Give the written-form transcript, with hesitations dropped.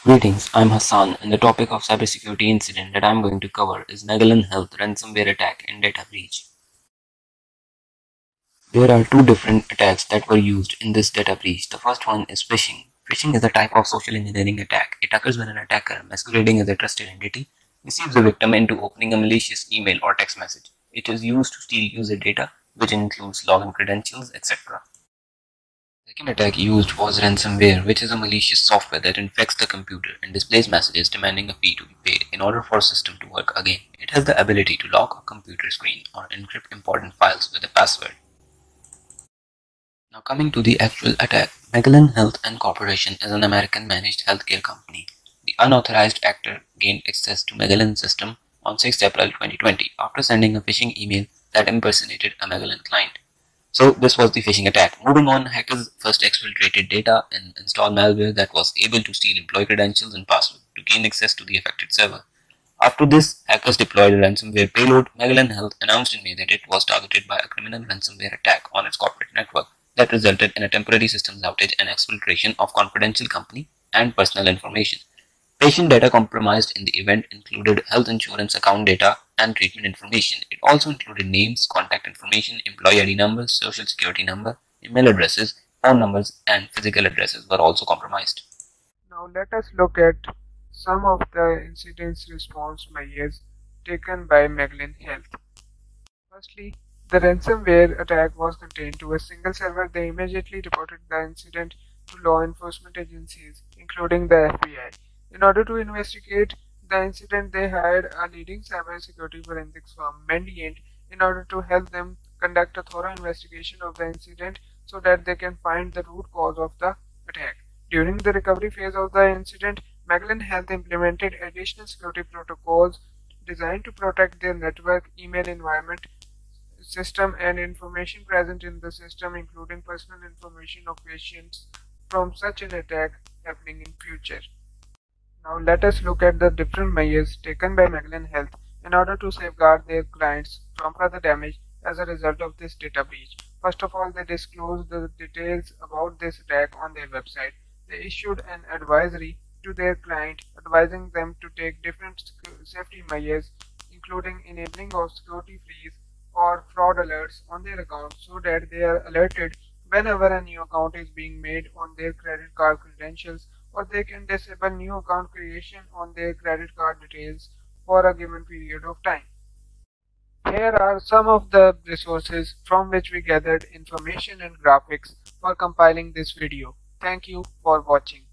Greetings, I'm Hassan, and the topic of cybersecurity incident that I'm going to cover is Magellan Health ransomware attack and data breach. There are two different attacks that were used in this data breach. The first one is phishing. Phishing is a type of social engineering attack. It occurs when an attacker, masquerading as a trusted entity, deceives the victim into opening a malicious email or text message. It is used to steal user data, which includes login credentials, etc. The second attack used was ransomware, which is a malicious software that infects the computer and displays messages demanding a fee to be paid in order for a system to work again. It has the ability to lock a computer screen or encrypt important files with a password. Now coming to the actual attack, Magellan Health and Corporation is an American managed healthcare company. The unauthorized actor gained access to Magellan's system on 6 April 2020 after sending a phishing email that impersonated a Magellan client. So this was the phishing attack. Moving on, hackers first exfiltrated data and installed malware that was able to steal employee credentials and passwords to gain access to the affected server. After this, hackers deployed a ransomware payload. Magellan Health announced in May that it was targeted by a criminal ransomware attack on its corporate network that resulted in a temporary systems outage and exfiltration of confidential company and personal information. Patient data compromised in the event included health insurance account data and treatment information. It also included names, contact information, employee ID numbers, social security number, email addresses, phone numbers, and physical addresses were also compromised. Now let us look at some of the incident response measures taken by Magellan Health. Firstly, the ransomware attack was contained to a single server. They immediately reported the incident to law enforcement agencies, including the FBI. In order to investigate the incident, they hired a leading cybersecurity forensics firm, Mandiant, in order to help them conduct a thorough investigation of the incident so that they can find the root cause of the attack. During the recovery phase of the incident, Magellan Health implemented additional security protocols designed to protect their network, email environment, system, and information present in the system, including personal information of patients, from such an attack happening in future. Now let us look at the different measures taken by Magellan Health in order to safeguard their clients from further damage as a result of this data breach. First of all, they disclosed the details about this attack on their website. They issued an advisory to their client advising them to take different safety measures, including enabling of security freeze or fraud alerts on their account so that they are alerted whenever a new account is being made on their credit card credentials, or they can disable new account creation on their credit card details for a given period of time. Here are some of the resources from which we gathered information and graphics for compiling this video. Thank you for watching.